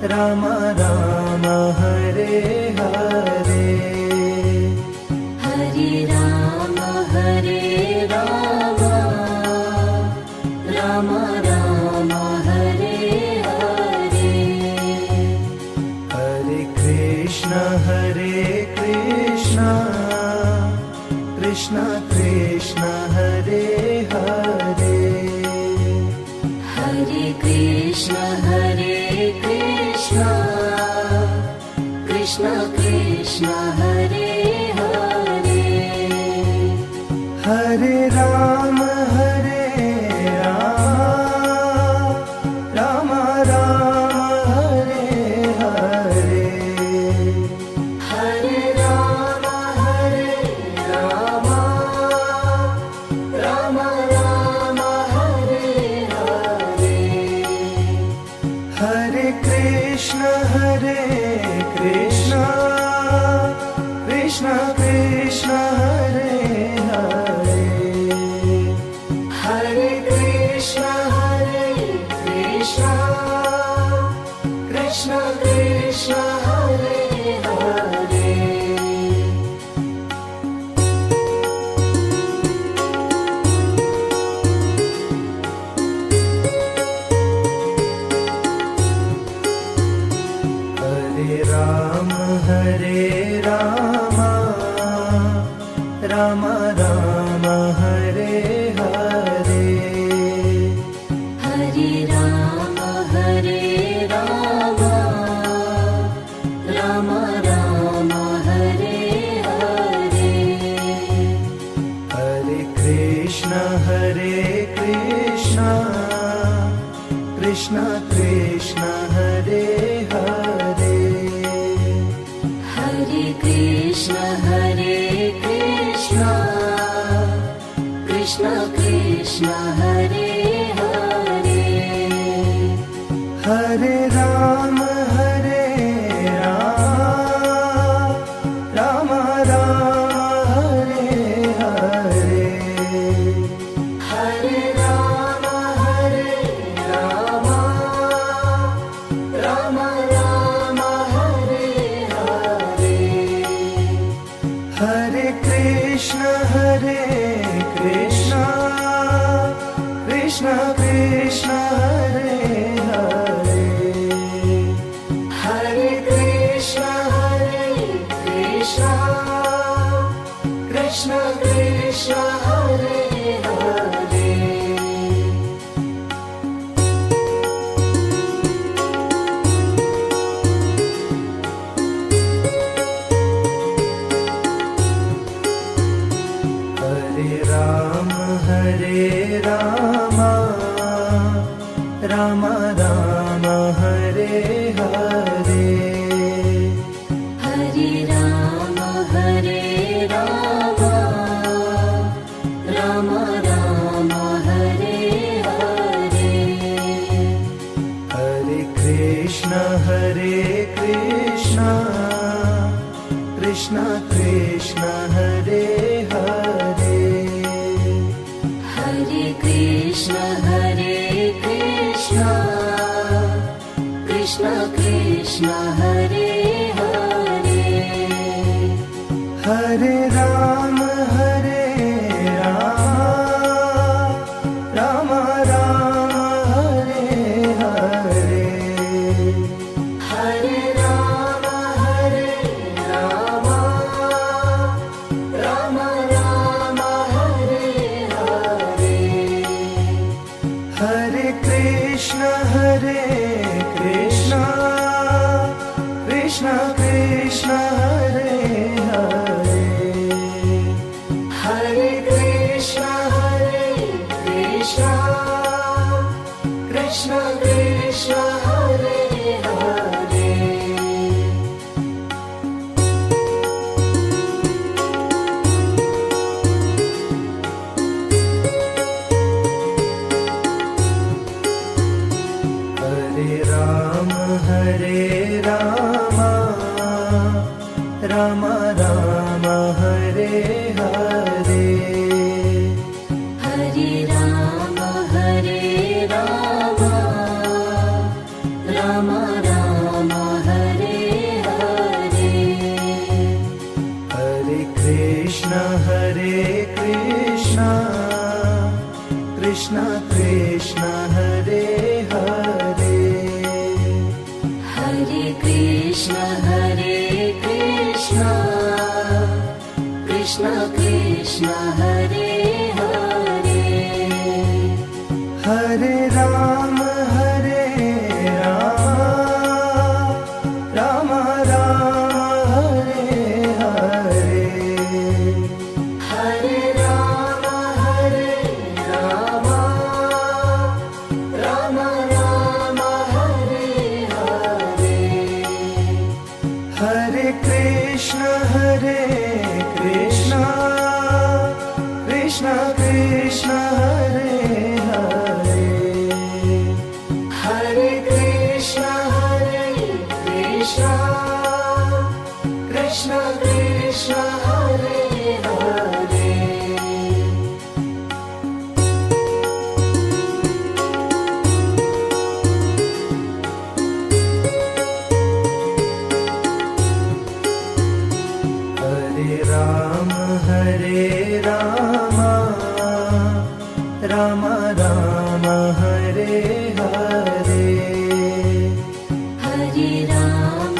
Ram Ram Hare Hare, Hare Ram Ram Ram Hare Hare. Hare Krishna Krishna Krishna Hare Hare, Hare Krishna Krishna Krishna Hare Hare. Hare Ram Ram Ram Hare Hare, Hare Ram Ram Ram Hare Hare. Hare Krishna Krishna Krishna Hare Hare, Hare Krishna Krishna Krishna Hare Hare. Hare Ram Ram Ram Hare Hare, Hare Ram Ram Ram Hare Hare. Hare Krishna Krishna Krishna Hare Hare, Hare Krishna Krishna Krishna Hare Hare. Hare Ram Ram Ram Hare Hare, Hare Ram Ram Ram Hare Hare. Hare Krishna Krishna Krishna Hare Hare, Hare Krishna Krishna Krishna Hare Hare. Hare Ram Ram Ram Hare Hare, Hare Ram Ram Ram Hare Hare. Hare Krishna Krishna Krishna Hare Hare, Hare Krishna Krishna Krishna Hare Hare. Hare Ram Ram Ram Hare Hare, Hare Ram Ram Ram Hare Hare. Hare Krishna Krishna Krishna Hare Hare, Hare Krishna Krishna Krishna Hare Hare. Hare Ram Ram Ram Hare Hare, Hare Ram Ram Ram Hare Hare Hare Krishna Krishna Krishna Hare Hare Hare Krishna Krishna Krishna Hare Hare Hare Ram Ram Ram Hare Hare Hare Ram Ram Ram Hare Hare Hare Krishna Krishna Krishna Hare Hare Hare Krishna Krishna Krishna Hare Hare Hare Ram Ram Ram Hare Hare Hare Ram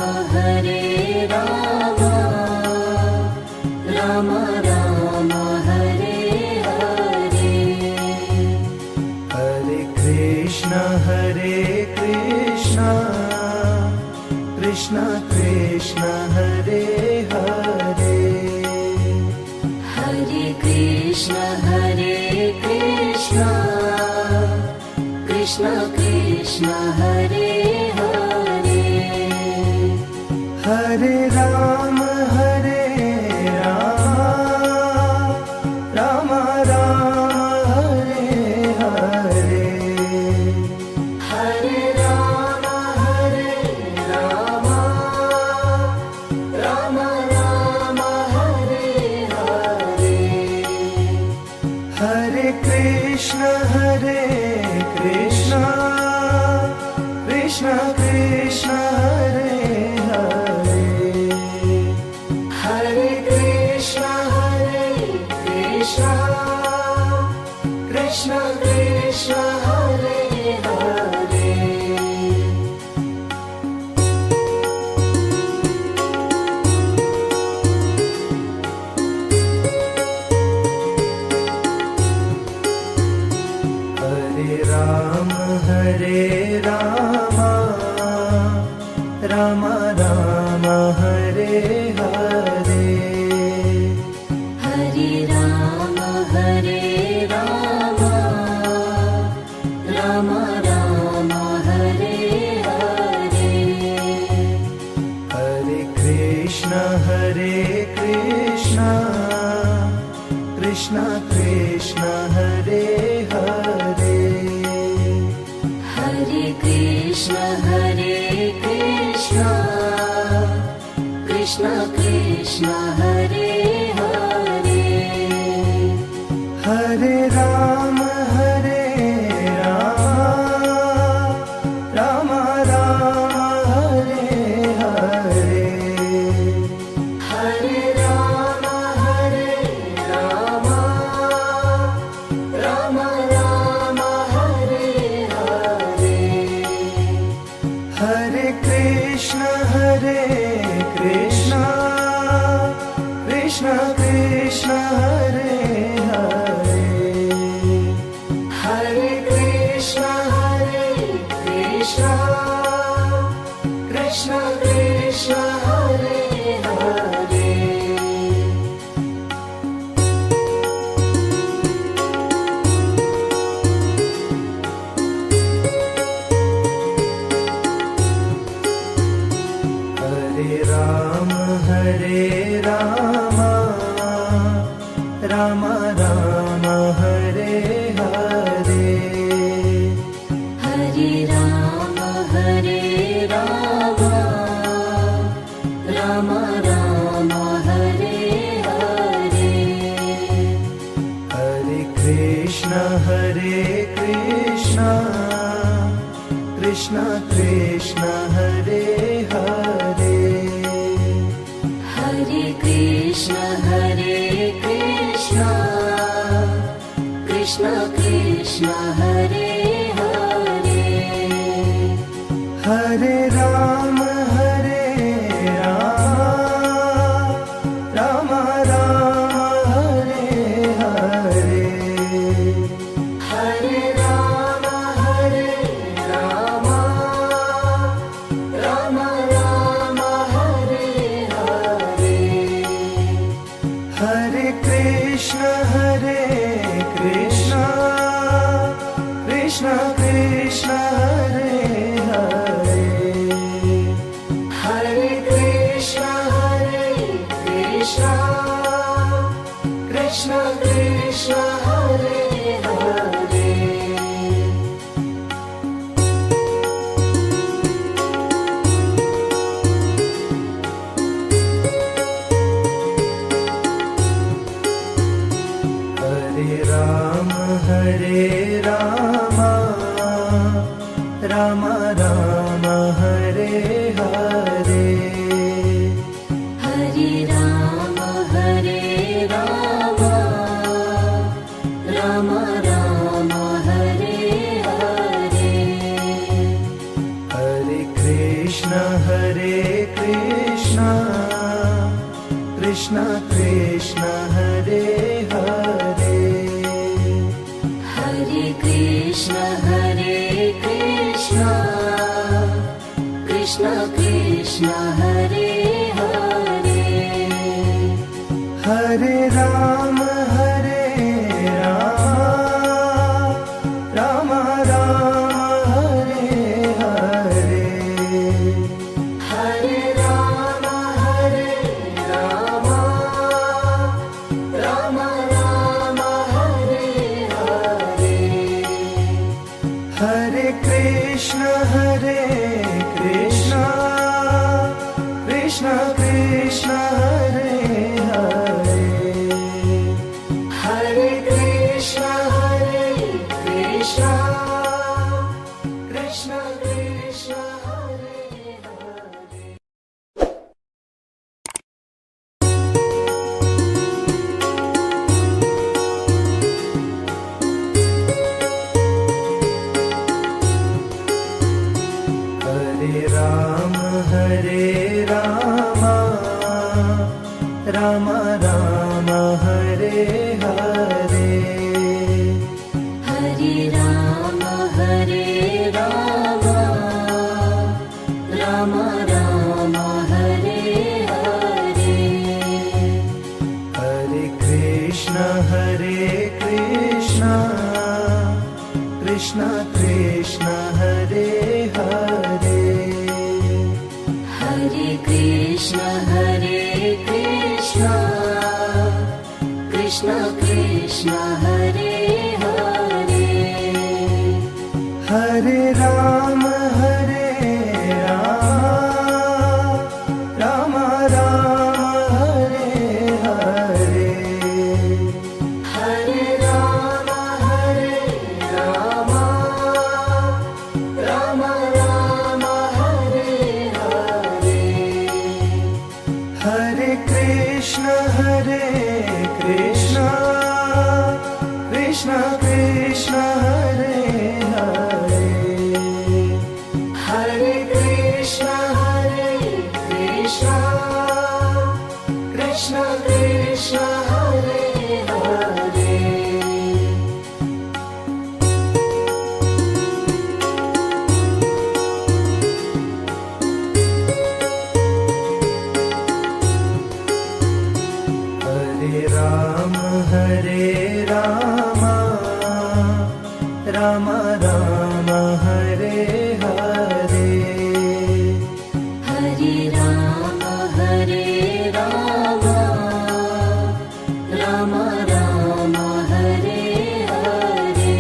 Ram Ram Hare Hare Hare Krishna Krishna Krishna Hare Hare Hare Krishna Krishna Krishna Hare Hare Hare Ram Ram Ram Hare Hare Hare Ram Ram Ram Hare Hare Hare Krishna Krishna Krishna Hare Hare Hare Krishna Krishna Krishna Hare Hare Hare Ram Ram Ram Hare Hare Hare Ram Ram Ram Hare Hare Hare Krishna Krishna Krishna Hare Hare Hare Krishna Krishna Krishna Hare Hare Hare Ram Ram Ram Hare Hare Hare Ram Ram Ram Hare Hare Hare Krishna Krishna Krishna Hare Hare Hare Krishna Krishna Krishna Hare Hare Hare Ram Ram Ram Hare Hare Hare Ram Ram Ram Hare Hare Hare Krishna Krishna Krishna Hare Hare Hare Krishna Hare Krishna Krishna Krishna Hare Hare Hare Rama Rama Rama Hare Hare Hare Rama Rama Rama Hare Hare Hare Krishna Krishna Krishna Hare Hare Hare Krishna Krishna Krishna Hare Hare Hare Rama Rama Rama Hare Hare Hare Rama Rama Rama Hare Hare Hare Krishna Krishna Krishna Hare Hare Hare Krishna Krishna Krishna Hare Hare Hare Rama Rama Rama Hare Hare Hare Rama Rama Rama Hare Hare Hare Krishna Krishna Krishna Hare Hare Hare Krishna Krishna Krishna Hare Hare Hare Rama Rama Rama Hare Hare Hare Rama Rama Rama Hare Hare Hare Krishna Krishna Krishna Hare Hare Hare Krishna Krishna Hare Hare Hare Rama Rama Rama Hare Hare Hare Rama Rama Rama Hare Hare Hare Krishna Krishna Hare Hare Hare Krishna Krishna Hare Hare Hare Rama Rama Rama Hare Hare Hare Rama Rama Rama Hare Hare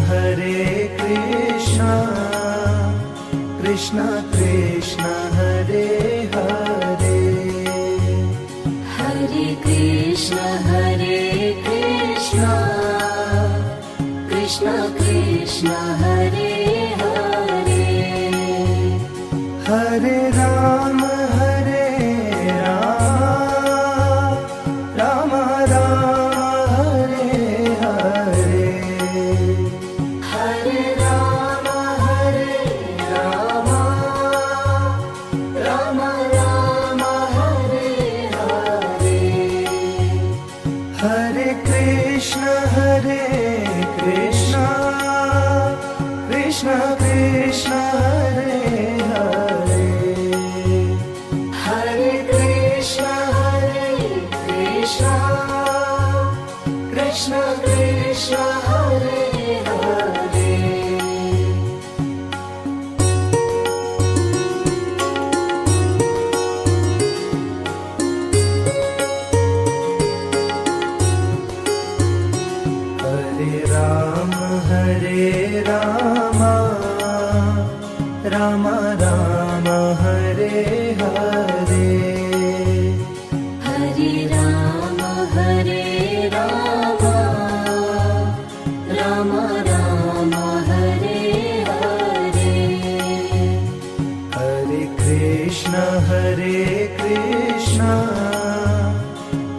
Hare Krishna Krishna Hare Hare Hare Krishna Krishna Krishna Krishna Hare Hare Hare Ram Ram Ram Hare Hare Hare Ram Ram Ram Ram Hare Hare Hare Krishna Krishna Krishna Hare Hare Hare Krishna Krishna Krishna Hare Hare Hare Ram Ram Ram Hare Hare Hare Ram Ram Ram Hare Hare Hare Krishna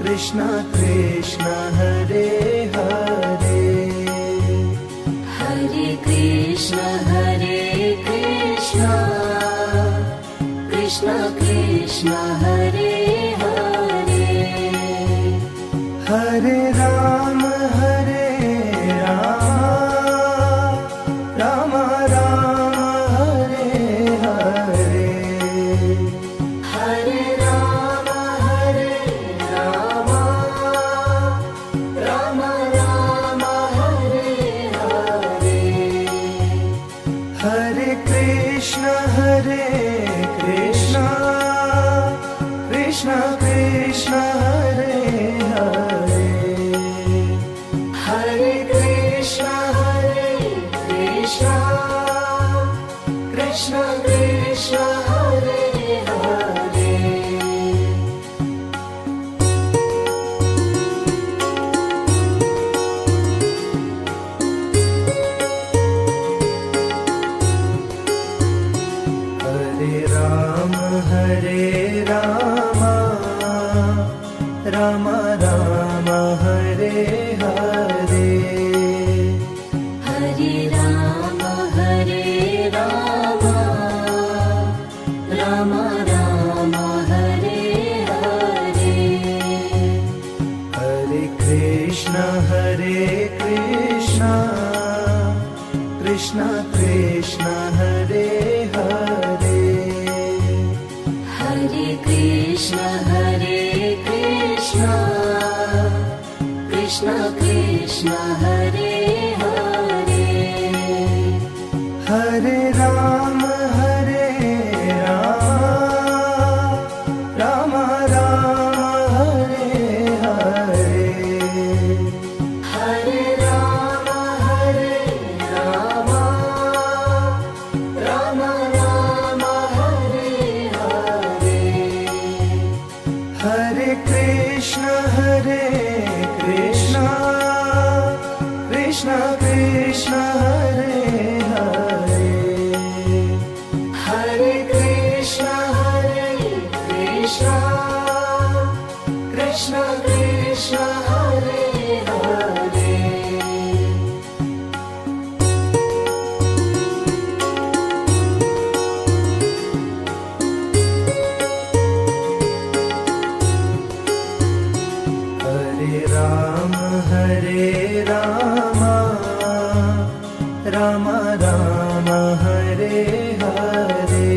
Krishna Krishna Hare Hare Hare Krishna Krishna Krishna Hare Hare Hare Ram Ram Ram Hare Hare Hare Ram Ram Ram Hare Hare Hare Krishna Krishna Krishna Hare Hare Hare Krishna Krishna Krishna Hare Hare Hare Ram Ram Ram Hare Hare Hare Ram Ram Ram Hare Hare Hare Krishna Krishna Krishna Hare Hare Hare Krishna Krishna Krishna Hare Hare Hare Ram Ram Ram Hare Hare Hare Ram Ram Ram Hare Hare Hare Krishna Krishna Krishna Hare Hare Hare Krishna Krishna Krishna Hare Hare Hare Ram Ram Ram Hare Hare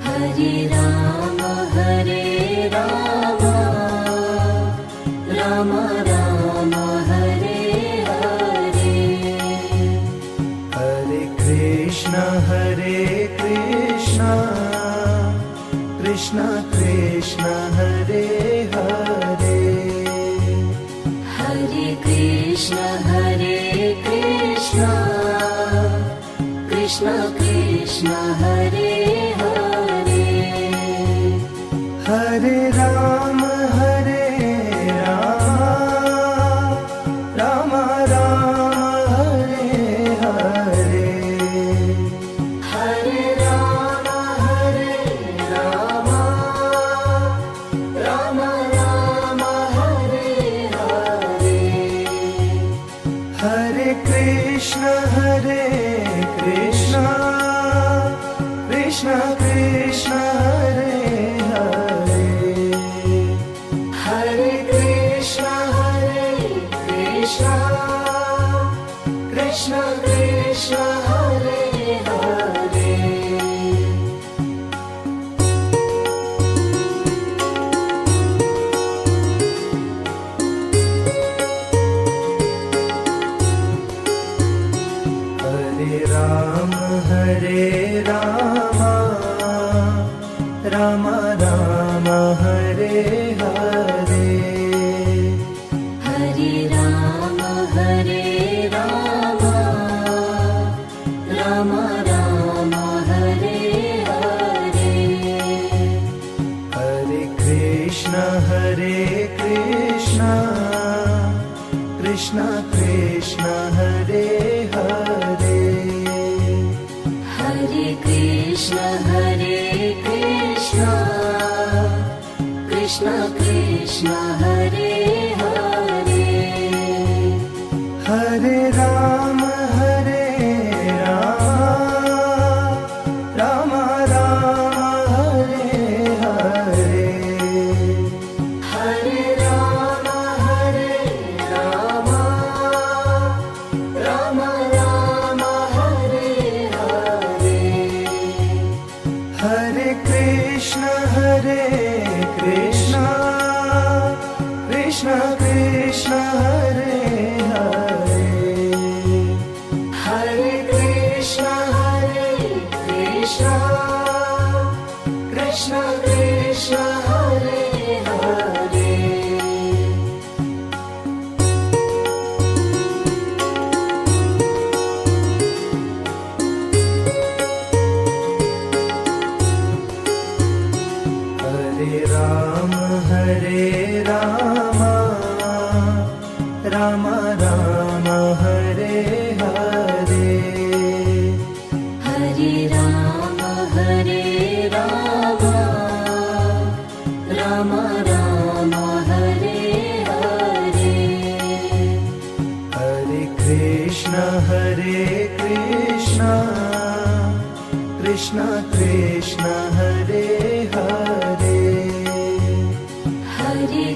Hare Ram Ram Ram Hare Hare Hare Krishna Krishna Krishna Hare Hare Hare Krishna Krishna Krishna Hare Hare Hare Ram Ram Ram Hare Ram Hare Ram Ram Ram Hare Hare Hare Ram Ram Ram Hare Hare Hare Krishna Krishna Krishna Hare Hare Hare Krishna Krishna Krishna Hare Hare Hare Ram Ram Ram Hare Hare Hare Ram Ram Ram Hare Hare Hare Krishna Krishna Krishna Hare Hare Hare Krishna Krishna Krishna Hare Hare Hare Ram Ram Ram Hare Hare Hare Ram Ram Ram Hare Hare Hare Krishna Krishna Krishna Hare Hare Hare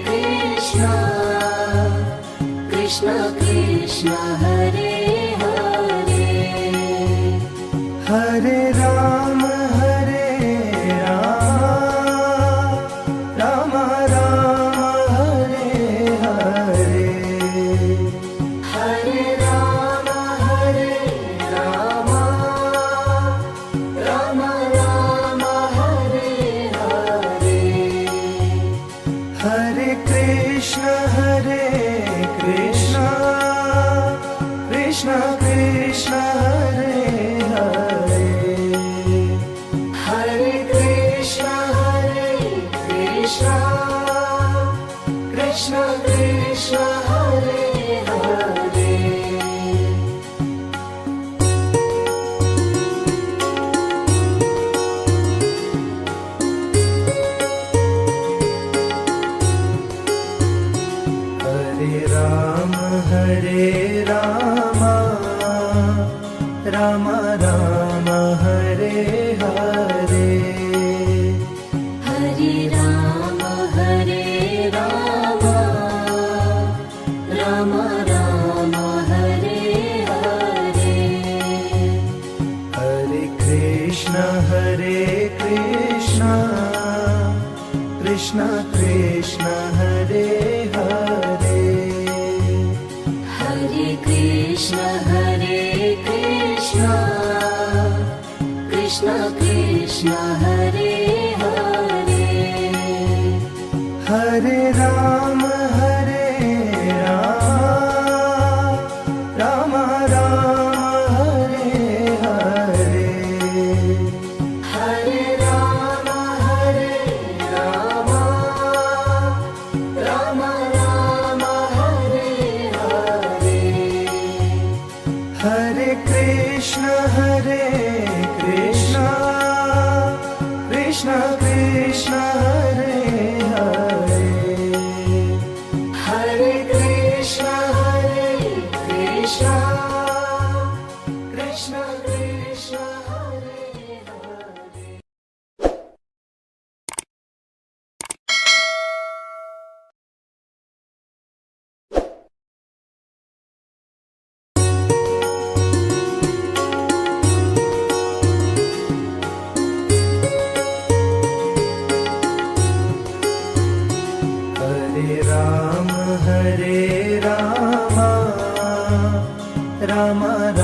Krishna Krishna Krishna Hare Hare Hare Ram Ram Ram Hare Hare Hare Ram Ram Ram Hare Hare Hare Krishna Krishna Krishna Hare Hare Hare Krishna Krishna Krishna Hare Hare Hare Ram Ram Ram Hare Hare Hare Ram Ram Ram Hare Hare Hare Krishna Krishna Krishna Hare Hare Hare Krishna Krishna Krishna Hare Hare Hare Ram Ram Ram Hare Hare Hare Ram Ram Ram Hare Hare Hare Krishna Krishna Krishna Hare Hare Hare Krishna Krishna Krishna Hare Hare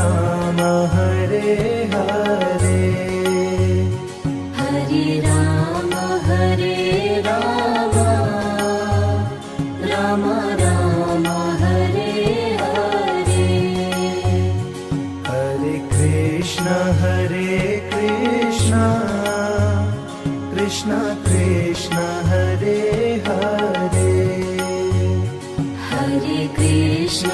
Ram Hare Hare Hare Ram Ram Ram Hare Hare Hare Krishna Krishna Krishna Hare Hare Hare Krishna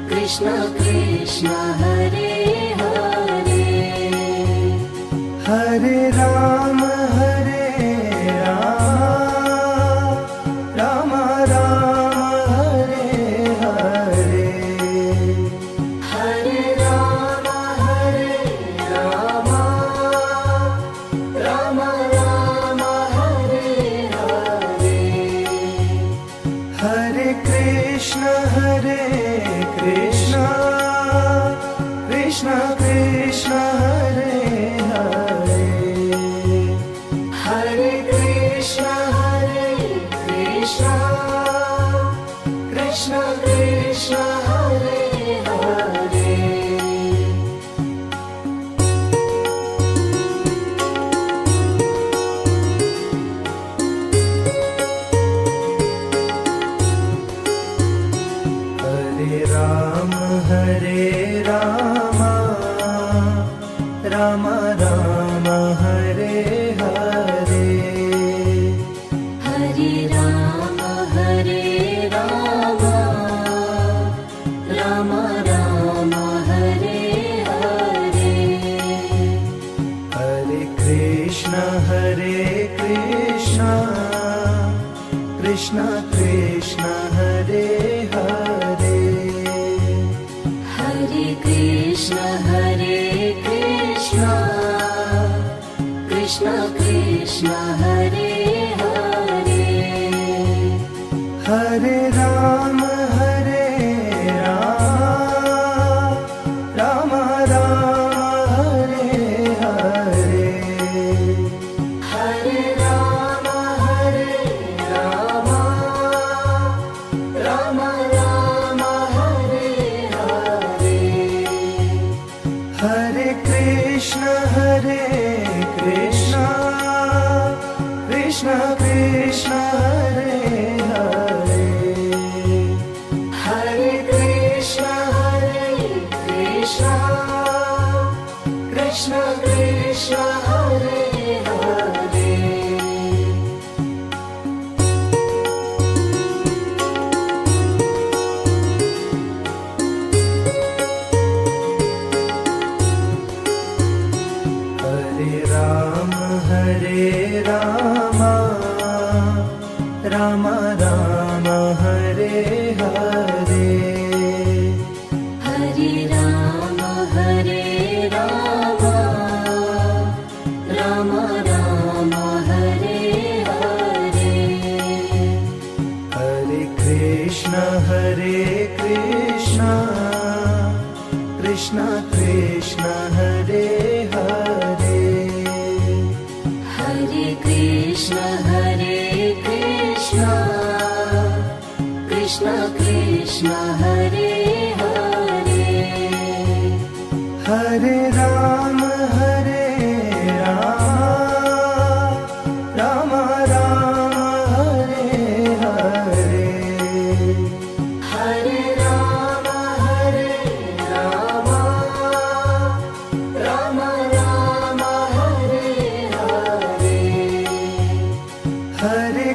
Krishna Krishna Hare Hare Hare Ram Ram Ram Hare Hare Hare Ram Ram Ram Hare Hare Hare Krishna Krishna Krishna Hare Hare Hare Krishna Krishna Krishna Hare Hare Hare Ram Ram Ram Hare Hare Hare Ram Ram Ram Hare Hare Hare Krishna Krishna Krishna Hare Hare Hare Krishna Krishna Krishna Hare Hare Hare Ram Ram Ram Hare Hare Hare Ram Ram Ram Hare Hare Hare Krishna Krishna Krishna Hare Hare Hare Krishna Krishna Krishna Hare Hare Hare Ram Ram Ram Hare Hare Hare Ram Ram Ram Hare Hare Hare Krishna Krishna Krishna Hare Hare Hare Krishna Krishna Krishna Hare Hare Hare Ram Ram Ram Hare Hare Hare Ram Ram Ram Hare Hare Hare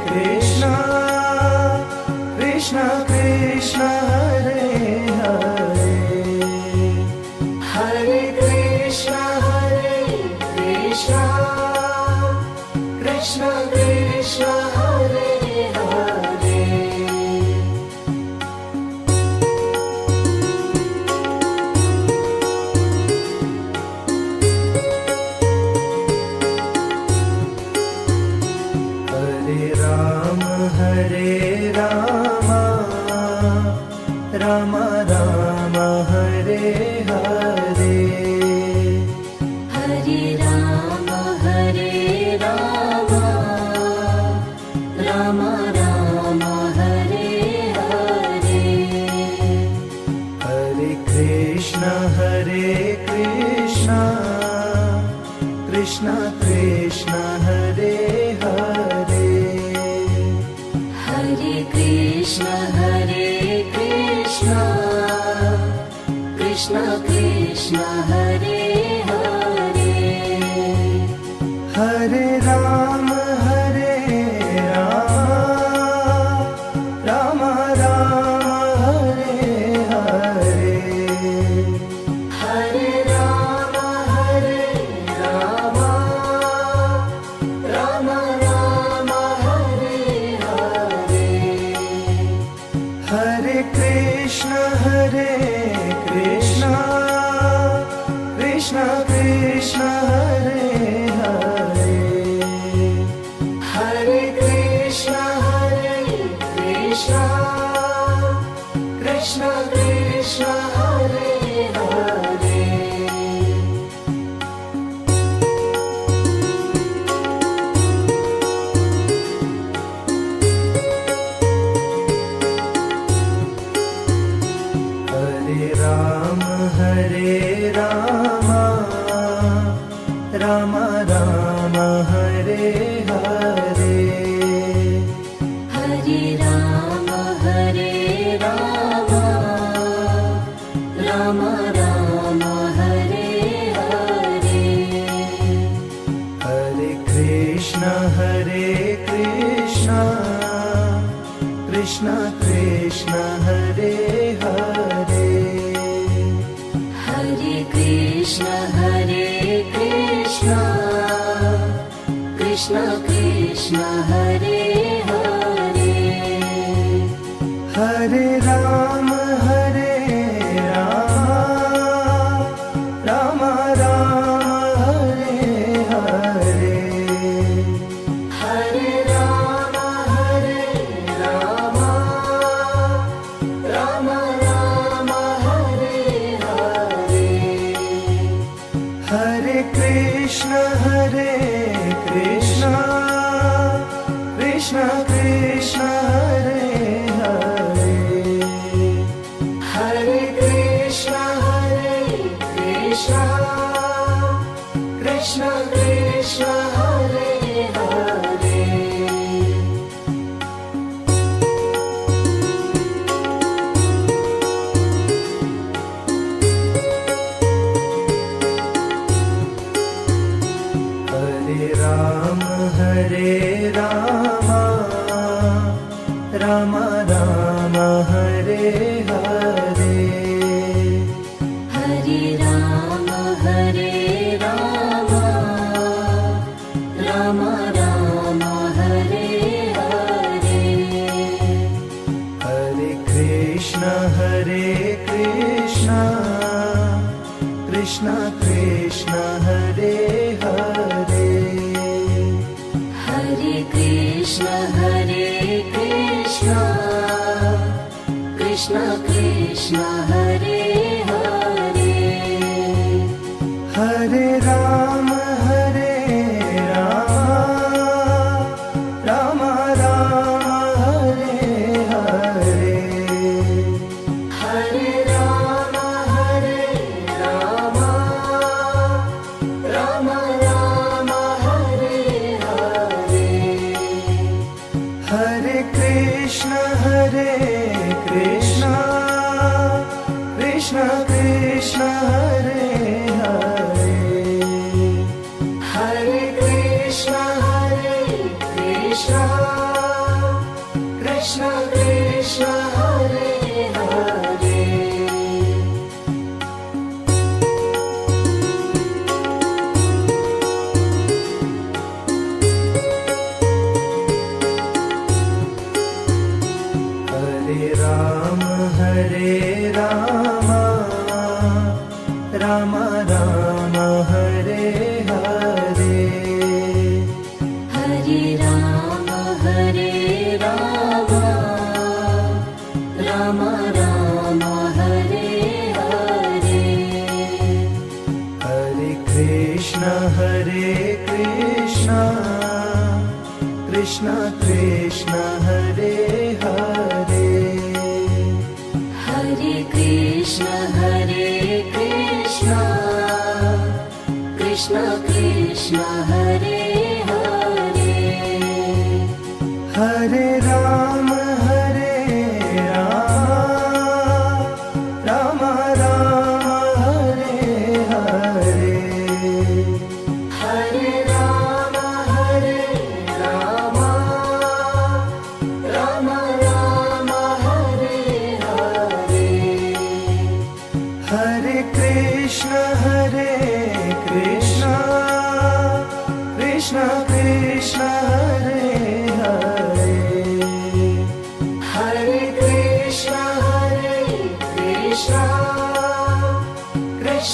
Krishna Krishna Krishna Hare Hare Hare Krishna Krishna Krishna Hare Hare Hare Ram Ram Ram Hare Hare Hare Ram Ram Ram Hare Krishna Krishna Hare Hare Hare Krishna Krishna Krishna Hare Hare Hare Ram Ram Ram Hare Hare Hare Ram Ram Ram Hare Hare Hare Krishna Krishna Krishna Hare Hare Hare Krishna Krishna Krishna Hare Hare Hare Ram Ram Ram Hare Hare Hare Ram Ram Ram Hare Hare Hare Krishna Krishna Krishna Hare Hare Hare Krishna Krishna Krishna Hare Hare Hare Ram Ram Ram Hare Hare Hare Ram Ram Ram Hare Hare Hare Krishna Krishna Krishna Hare Hare Hare Krishna Krishna Krishna Hare Hare Hare Ram Ram Ram Hare Hare Hare Ram Ram Ram Hare Hare Hare Krishna Krishna Krishna Hare Hare Hare Krishna Krishna Krishna Hare Hare Hare Ram Ram Ram Hare Hare Hare Ram Ram Ram Hare Hare Hare Krishna Krishna Krishna Hare Hare Hare Krishna Krishna Krishna Hare Hare Hare Ram Ram Ram Hare Hare Hare Ram Ram Ram Hare Hare Hare Krishna Krishna Krishna Hare Hare Hare Krishna Krishna Krishna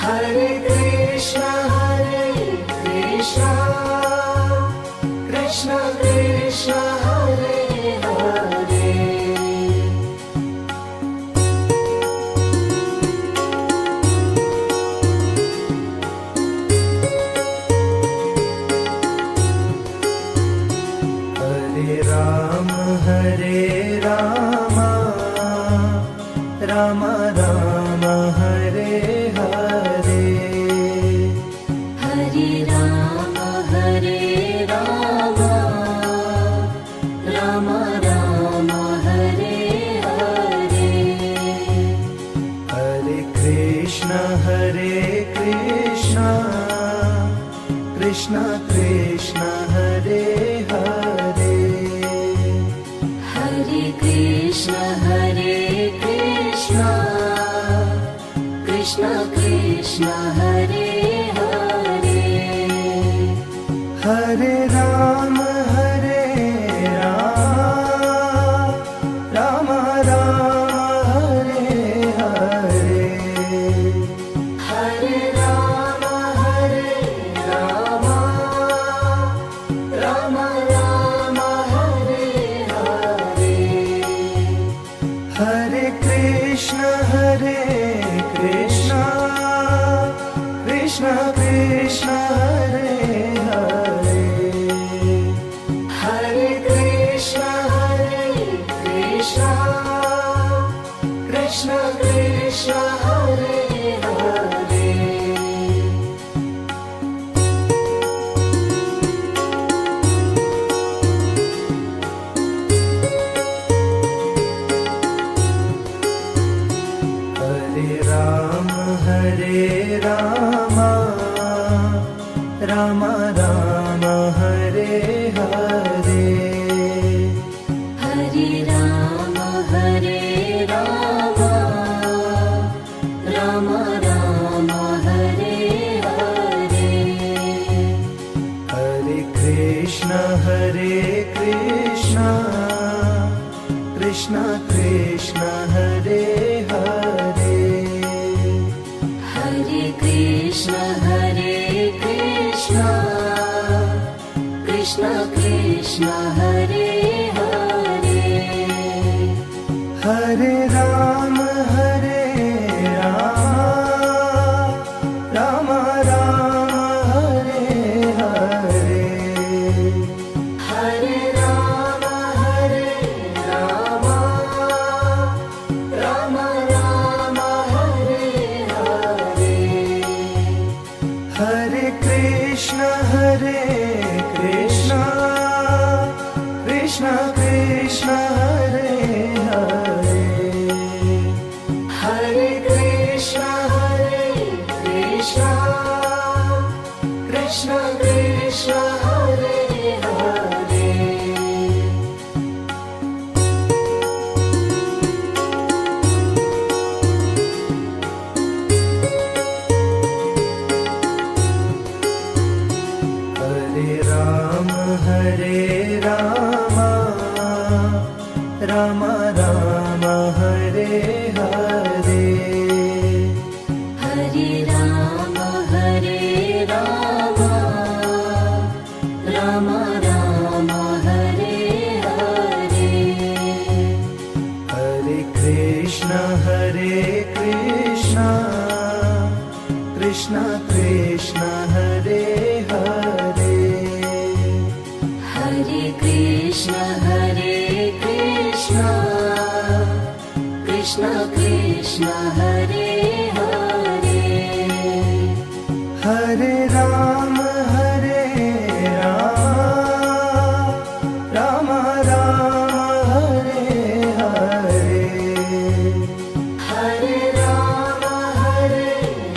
Hare Krishna, Krishna Krishna, Hare Hare. Hare Rama, Rama Rama, Hare Hare. Hare Rama, Rama Rama, Hare Hare. Hare Krishna, Krishna Krishna, Hare Hare. Hare Krishna, Krishna Krishna, Hare Hare. Hare Rama, Rama Rama, Hare Hare. Hare Rama, Rama Rama, Hare Hare. Hare Krishna, Krishna Krishna, Hare Hare. Ram Ram Hare Hare Hare Ram Ram Ram Hare Hare Hare Krishna Krishna Krishna Hare Hare Hare Krishna Krishna Krishna Hare Hare Hare Ram Ram Ram Hare Hare Hare Ram Ram Ram Hare Hare Hare Krishna Krishna Krishna Hare Hare Hare Krishna Krishna Krishna Hare Hare Hare Ram Ram Ram Hare Hare Hare Ram Ram Ram Hare Hare Hare Krishna Krishna Krishna Hare Hare Hare Krishna Krishna Krishna Hare Hare Hare Ram Ram Ram Hare Hare Hare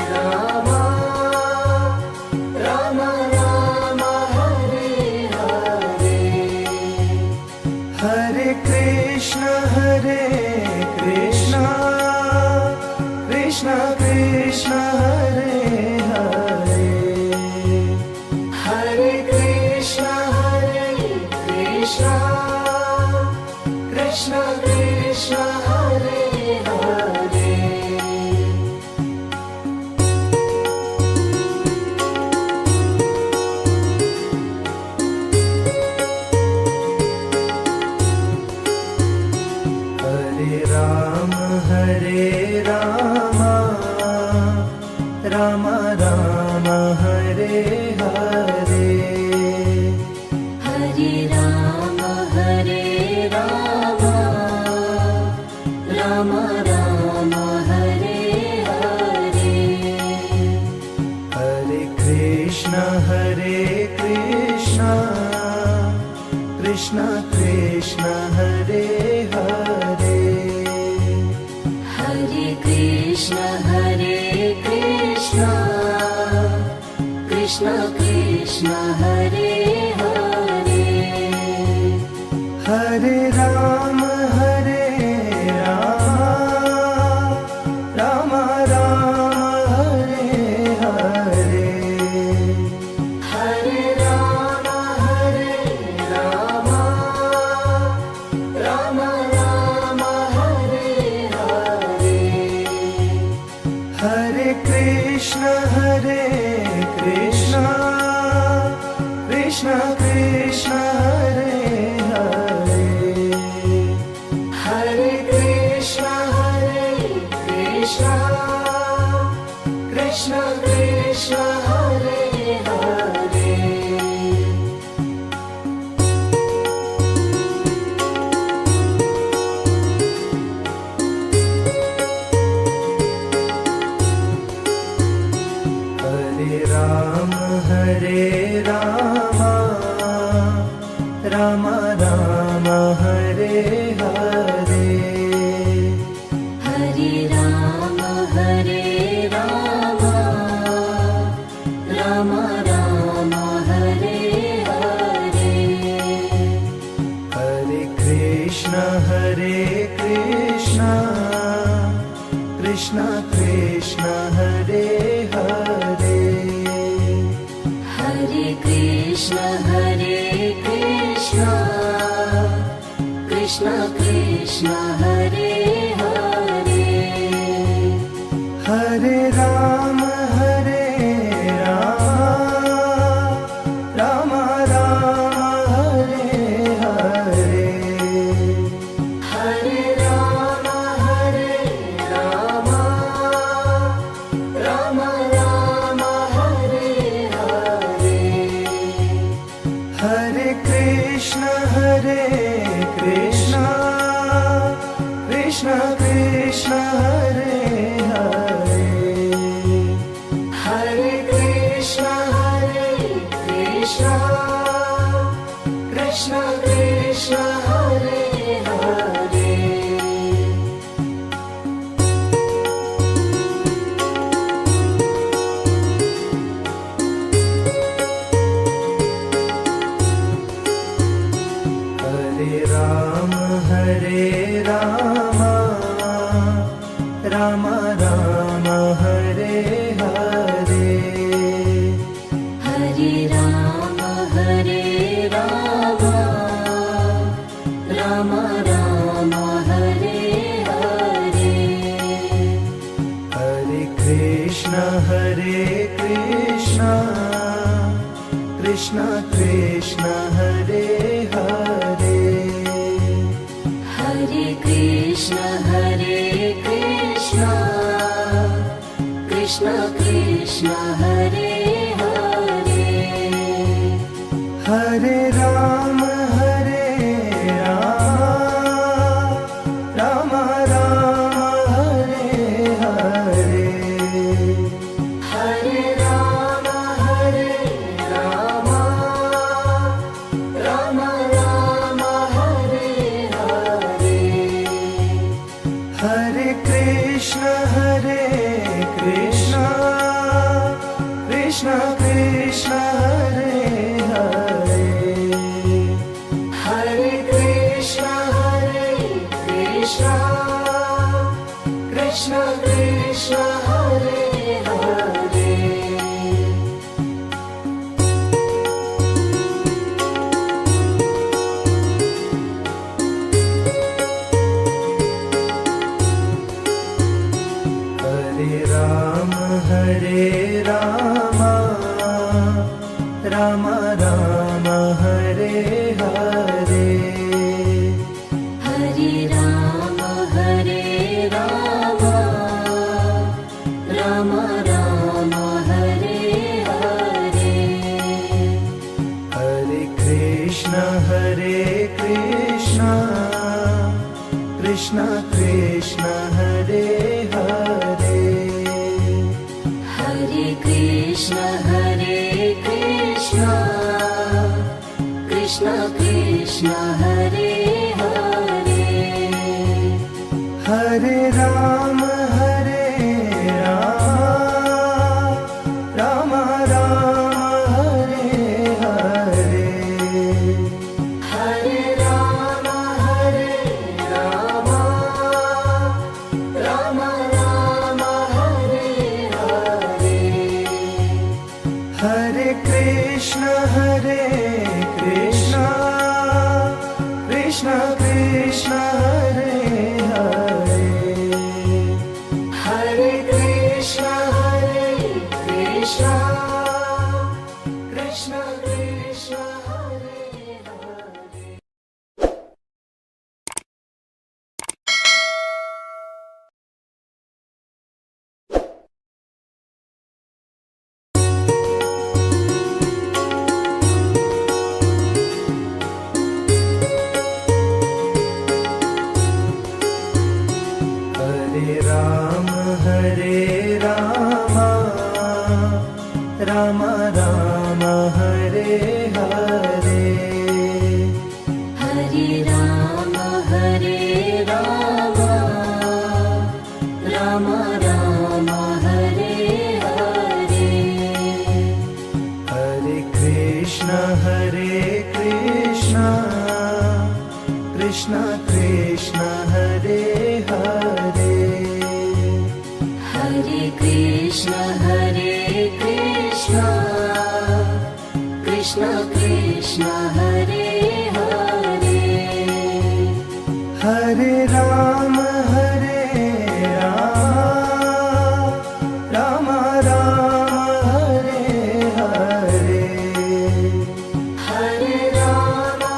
Ram Ram Ram Hare Hare Hare Krishna Krishna Krishna Hare Hare Hare Krishna Krishna Krishna Hare Hare Hare Ram Ram Ram Hare Hare Hare Ram Ram Ram Hare Hare Hare Krishna Krishna Krishna Hare Hare Hare Krishna Krishna Krishna Hare Hare Hare Ram Ram Ram Hare Hare Hare Ram Ram Ram Hare Hare Hare Krishna Krishna Krishna Hare Hare Hare Krishna Krishna Krishna Hare Hare Hare Ram Ram Ram Hare Hare Hare Ram Ram Ram Krishna Krishna Krishna Hare Hare Hare Ram Ram Ram Hare Hare Hare Ram Ram Ram Hare Hare Hare Krishna Krishna Krishna Hare Hare Hare Krishna Krishna Krishna Hare Hare Hare Ram Ram Ram Hare Hare Hare Ram Ram Ram Hare Hare Hare Krishna Krishna Krishna Hare Hare Hare Krishna Krishna Krishna Hare Hare Hare Ram Ram Ram Hare Hare Hare Ram Ram Ram Hare Hare Hare Krishna Krishna Krishna Hare Hare Hare Krishna Krishna Krishna Hare Hare Hare Ram Ram Ram Hare Hare Hare Ram Ram Ram Hare Hare Hare Krishna Krishna Krishna Hare Hare Hare Krishna Krishna Krishna Hare Hare Hare Ram Ram Ram Hare Hare Hare Ram Ram Ram Hare Hare Hare Krishna Krishna Krishna Hare Hare Hare Krishna Krishna Krishna Hare Hare Hare Ram Ram Ram Hare Hare Hare Ram Ram Ram Hare Hare Hare Krishna Krishna Krishna Hare Hare Hare Krishna Krishna Krishna Hare Hare Hare Rama Rama Rama Hare Hare Hare Rama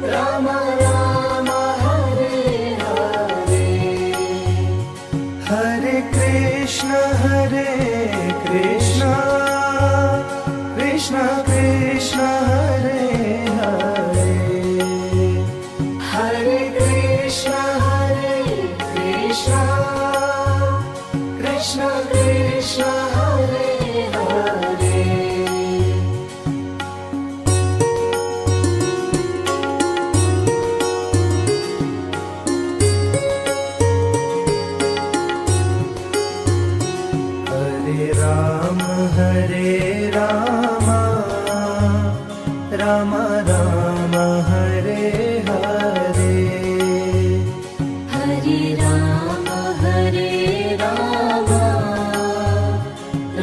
Rama Rama Hare Hare Hare Krishna Krishna Krishna Hare Hare Hare Krishna Krishna Krishna Hare Hare Hare Rama Rama Rama Hare Hare Hare Rama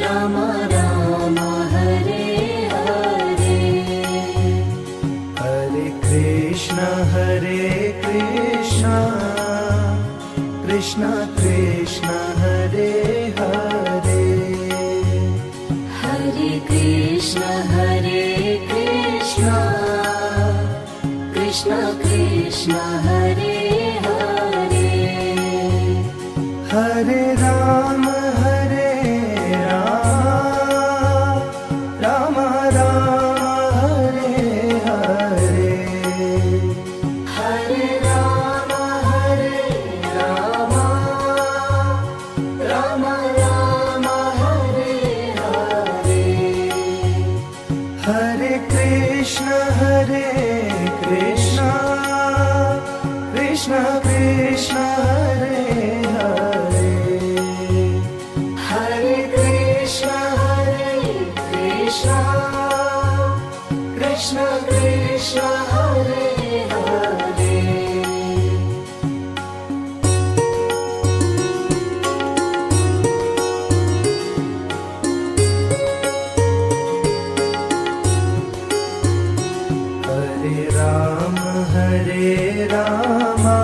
Rama Rama Hare Hare Hare Krishna Krishna Krishna Hare Hare Hare Krishna Krishna Krishna Hare Hare Hare Rama Rama Rama Hare Hare Hare Rama Rama Rama Hare Hare Hare Krishna Krishna Krishna Hare Hare Hare Krishna Krishna Krishna Hare Hare Hare Rama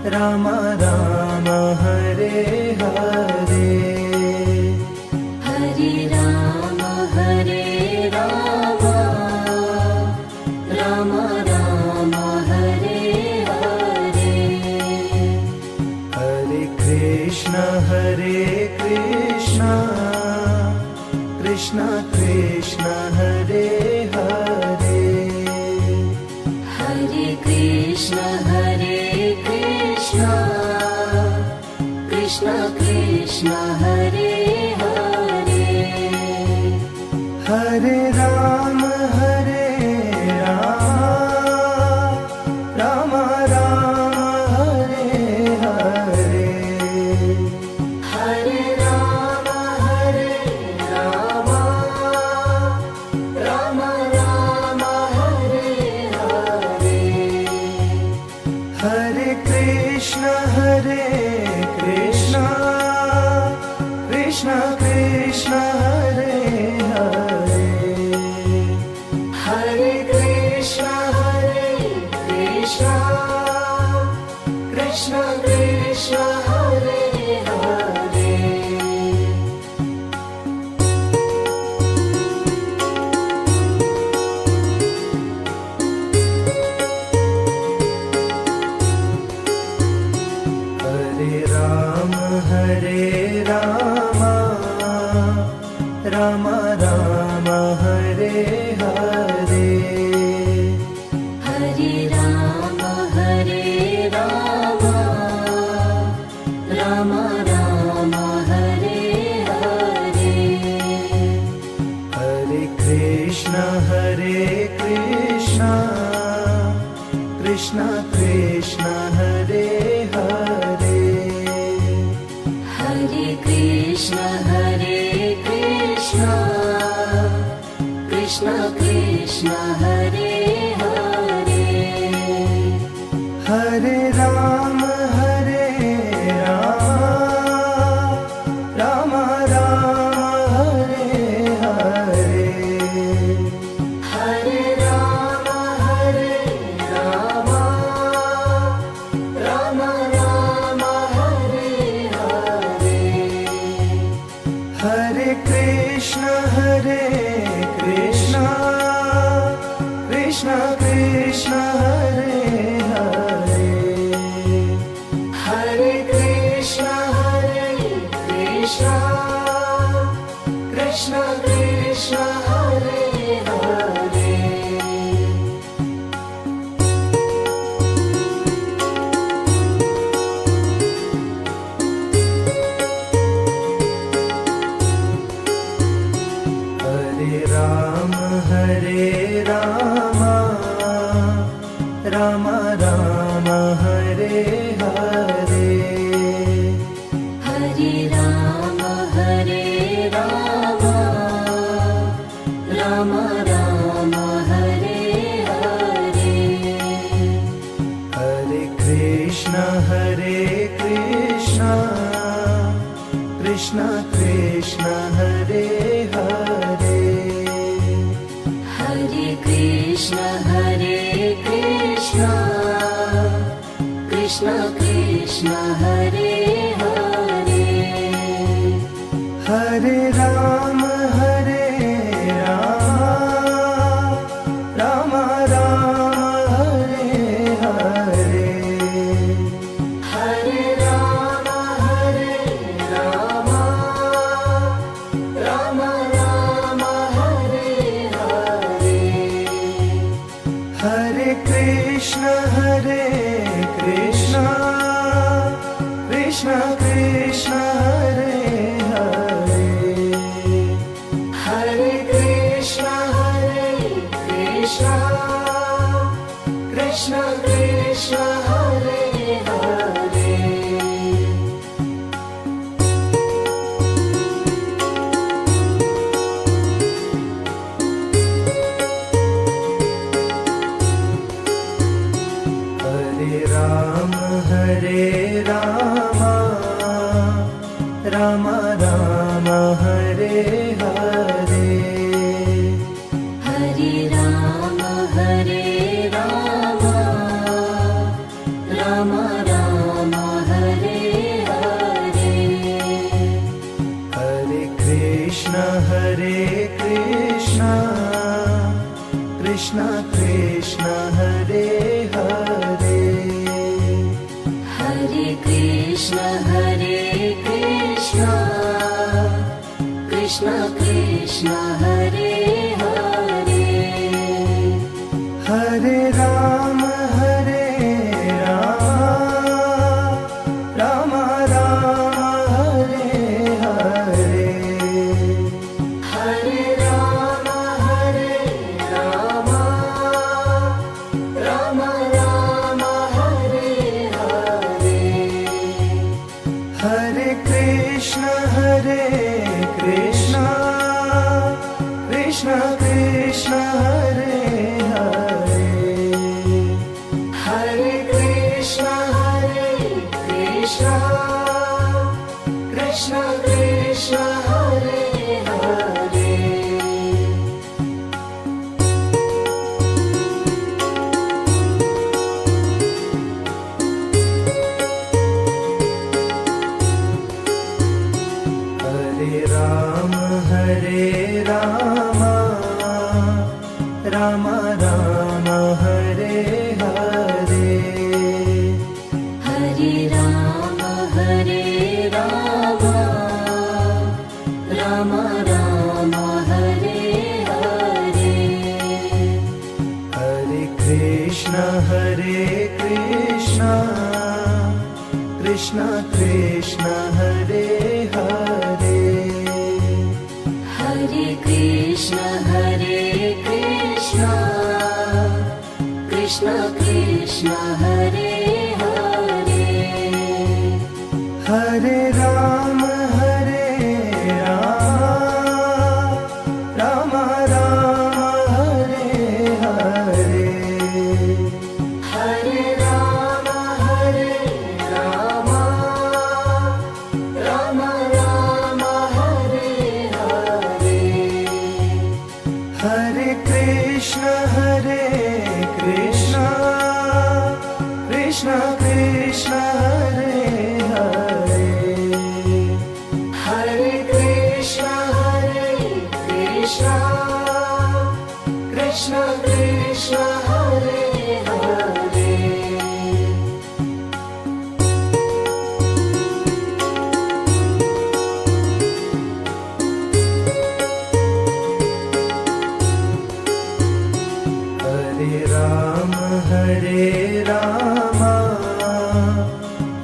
Rama Rama Hare Hare Hare Rama Rama Rama Hare Hare Hare Krishna Krishna Krishna Hare Hare Hare Krishna Krishna Krishna Hare Hare Hare Rama Rama Rama Hare Hare Hare Rama Rama Rama Hare Hare Hare Krishna Krishna Krishna Hare Hare Hare Krishna Krishna Krishna Hare Hare Hare Rama Rama Rama Hare Hare Hare Rama Rama Rama Hare Hare Hare Krishna Krishna Krishna Hare Hare Hare Krishna Krishna Krishna Hare Hare Hare Rama Rama Hare Krishna, Krishna Krishna, Hare Hare, Hare Krishna, Krishna Krishna, Hare Hare. Hare Rama, Rama Rama, Hare Hare, Hare Rama, Rama Rama, Hare Hare. Hare Krishna, Krishna Krishna, Hare Hare, Hare Krishna, Krishna Krishna, Hare Hare. Hare Rama, Rama Rama, Hare Hare, Hare Rama, Rama Rama, Hare Hare. Hare Krishna, Krishna Krishna, Hare Hare, Hare Krishna, Krishna Krishna, Hare Hare. Hare Rama, Rama Rama, Hare Hare, Hare Rama, Rama Rama, Hare Hare. Hare Krishna, Krishna Krishna, Hare Hare, Hare Krishna, Krishna Krishna, Hare Hare. Hare Rama, Rama Rama, Hare Hare, Hare Rama, Rama Rama, Hare Hare. Hare Krishna, Krishna Krishna, Hare Hare, Hare Krishna, Krishna Krishna, Hare Hare. Hare Rama, Rama Rama, Hare Hare, Hare Rama, Rama Rama, Hare Hare. Hare Krishna, Krishna Krishna, Hare Hare, Hare Krishna, Krishna Krishna, Hare Hare. Hare Rama, Rama Rama, Hare Hare, Hare Rama, Rama Rama, Hare Hare. Hare Krishna, Krishna Krishna, Hare Hare, Krishna Krishna Hare Hare Hare Rama,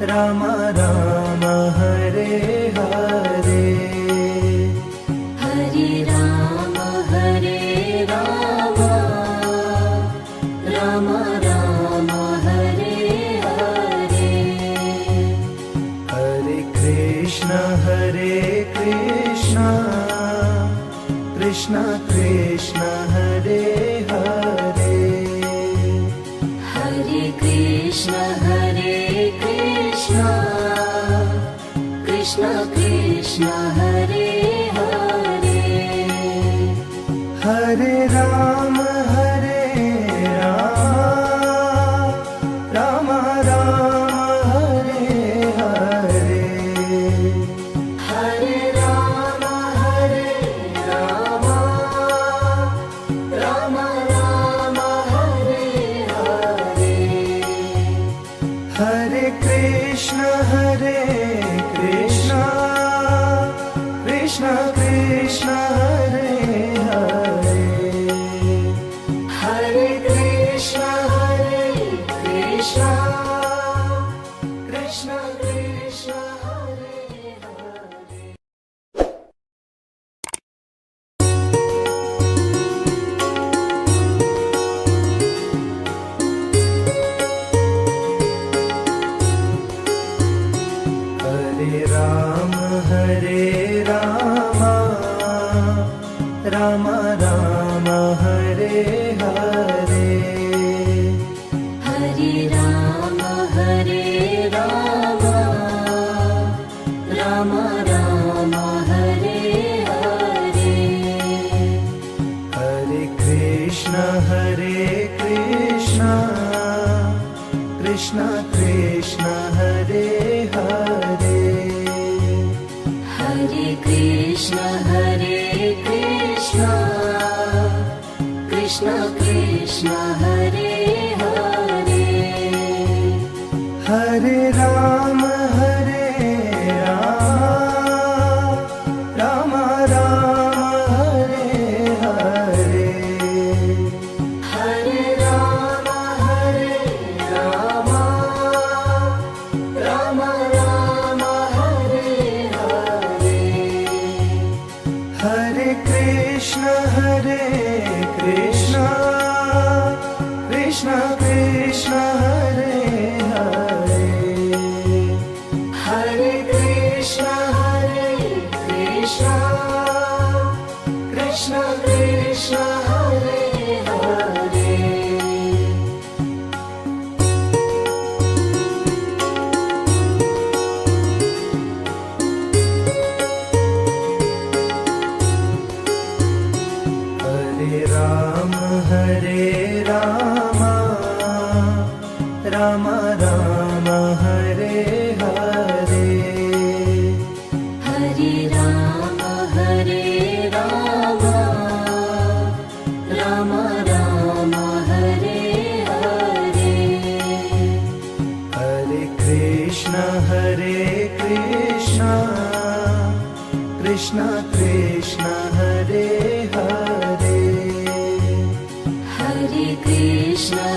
Rama Rama, Hare Hare. Hare Rama, Hare Rama, Rama Rama, Hare Hare. Hare Krishna, Krishna Krishna, Hare Hare. Hare Krishna, Krishna Krishna, Hare Hare. Hare Rama, Rama Rama, Hare Hare. Hare Rama, Rama Rama, Hare Hare. Hare Krishna, Krishna Krishna, Hare Hare. Hare Krishna, Krishna Krishna, Hare Hare. Hare Rama, Rama Rama, Hare Hare. Hare Rama, Rama Rama, Hare Hare. Hare Krishna, Krishna Krishna, Hare Hare. Hare Krishna, Krishna Krishna, Hare Hare. Hare Rama, Rama Rama, Hare Hare. Hare Rama, Rama Rama, Hare Hare. Hare Krishna, Krishna Krishna, Hare Hare. Hare Krishna, Krishna Krishna, Hare Hare. Hare Rama, Rama Rama, Hare Hare. Hare Rama, Rama Rama, Hare Hare. Hare Krishna, Krishna Krishna, Hare Hare. Hare Krishna,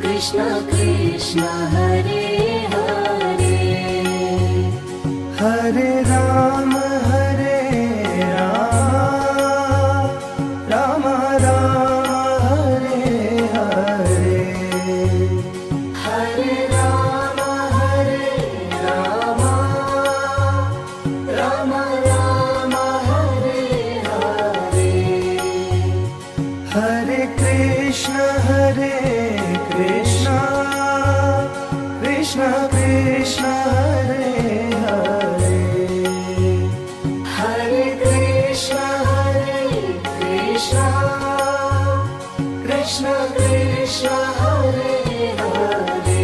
Krishna Krishna, Hare Hare. Hare Rama, Rama Rama, Hare Hare. Hare Rama, Rama Rama, Hare Hare. Hare Krishna, Krishna Krishna, Hare Hare. Hare Krishna, Krishna Krishna, Hare Hare.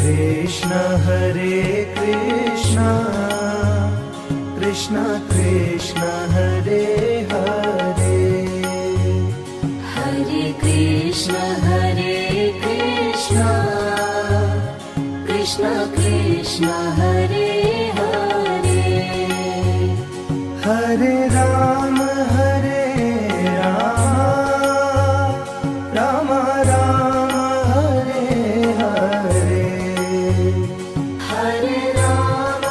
Krishna Krishna Krishna Hare Hare Hare Krishna Krishna Krishna Hare Hare Hare Ram Ram Ram Hare Hare Hare Ram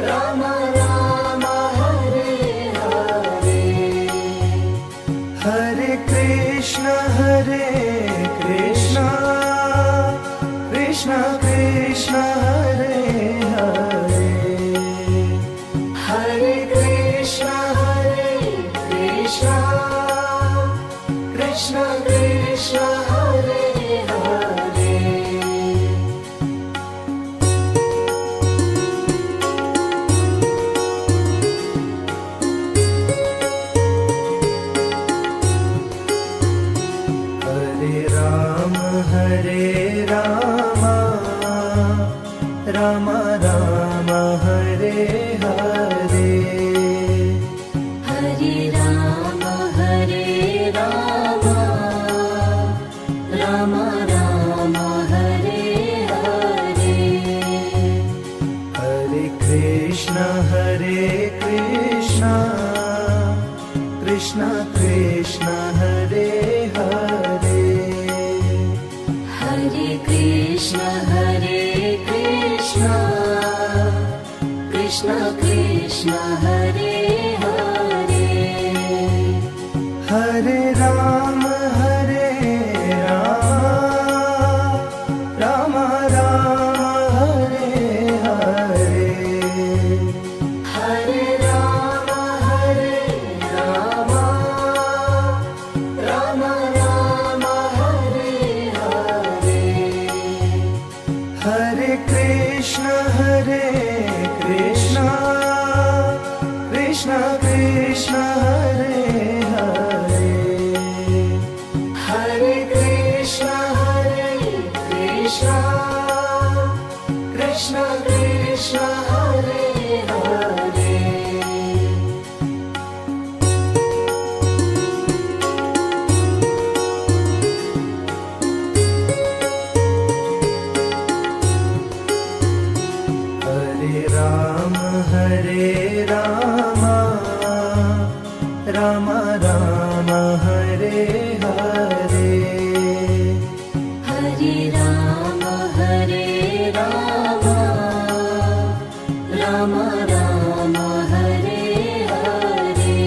Ram Ram Hare Hare Hare Krishna Krishna Krishna Hare Hare Hare Krishna Krishna Krishna Hare Hare Hare Ram Ram Ram Hare Hare Hare Ram Ram Ram Hare Hare Hare Krishna Krishna Krishna Hare Hare Hare Krishna Krishna Krishna Hare Hare Hare Ram Ram Ram Hare Hare Hare Ram Ram Ram Hare Hare Hare Krishna Krishna Krishna Hare Hare Hare Krishna Krishna Krishna Hare Hare Hare Ram Ram Ram Hare Hare Hare Ram Ram Ram Hare Hare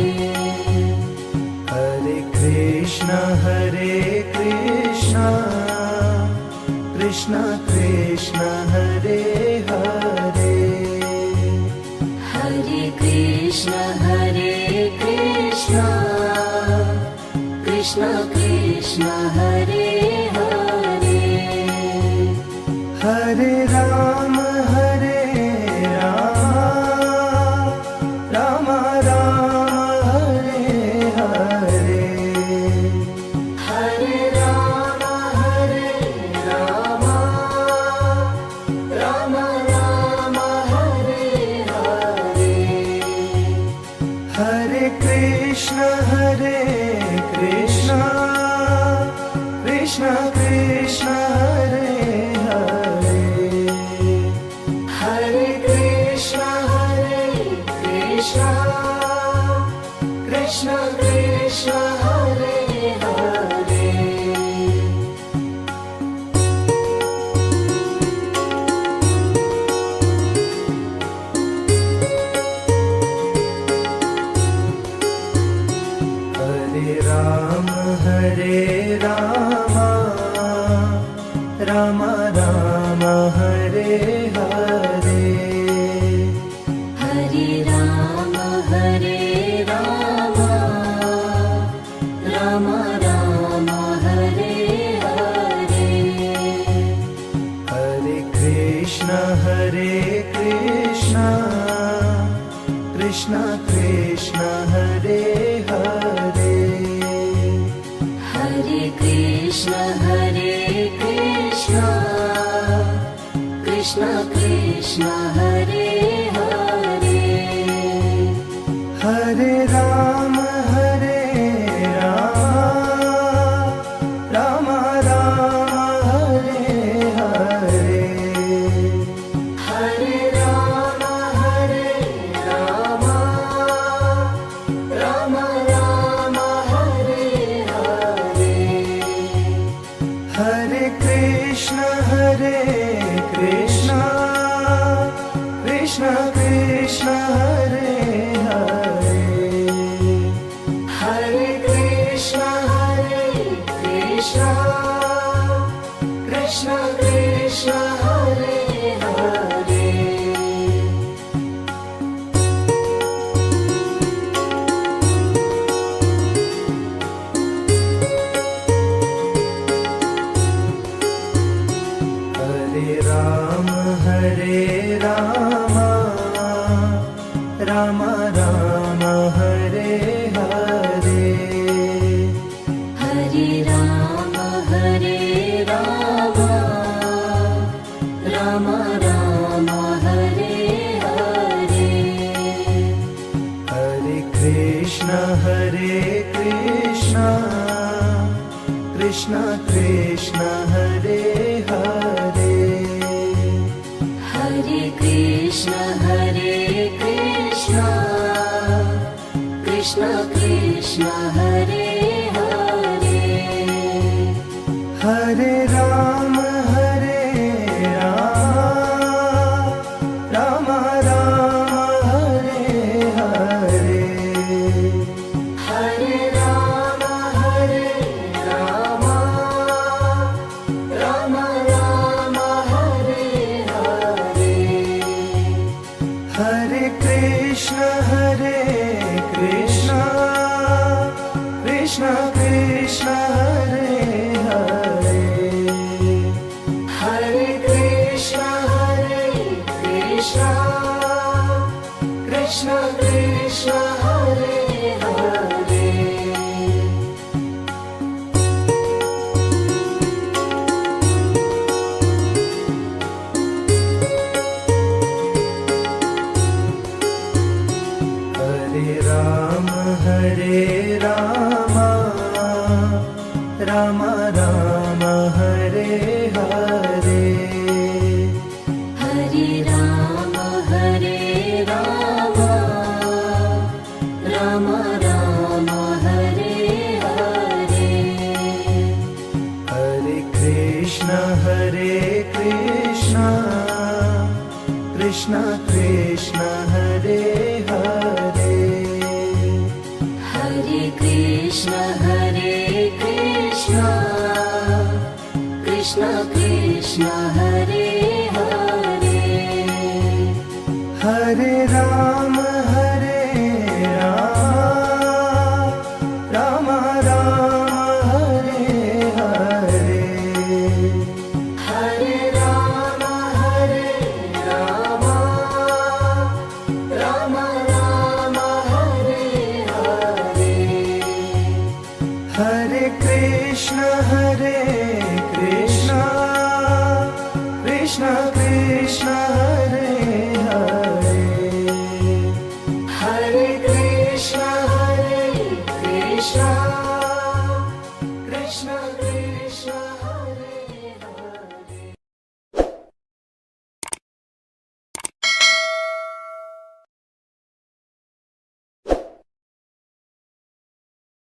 Hare Krishna Krishna Krishna Hare Hare Hare Krishna Krishna Krishna Hare Hare Hare Ram Ram Ram Hare Hare Hare Ram Ram Ram Hare Hare Hare Krishna Krishna Krishna Hare Hare Hare Krishna Krishna Krishna Hare Hare Hare Ram Ram Ram Hare Hare Hare Ram Ram Ram Hare Hare Hare Krishna Krishna Krishna Hare Hare Hare Krishna Krishna Krishna Hare Hare Hare Rama Rama Rama Hare Hare Hare Rama Rama Rama Hare Hare Hare Krishna Krishna Krishna Hare Hare Hare Krishna Krishna Krishna Hare Hare Hare Rama Rama Rama Hare Hare Hare Rama Rama Rama Hare Hare Hare Krishna Krishna Krishna Hare Hare Hare Krishna Krishna Krishna Hare Hare Hare Rama Rama Rama Hare Hare Hare Rama Rama Rama Hare Hare Hare Krishna Krishna Krishna Hare Hare Hare Krishna Krishna Krishna Hare Hare Hare Rama Rama Rama Hare Hare Hare Rama Rama Rama Hare Hare Hare Krishna Krishna Hare Hare Hare Krishna Krishna Krishna Hare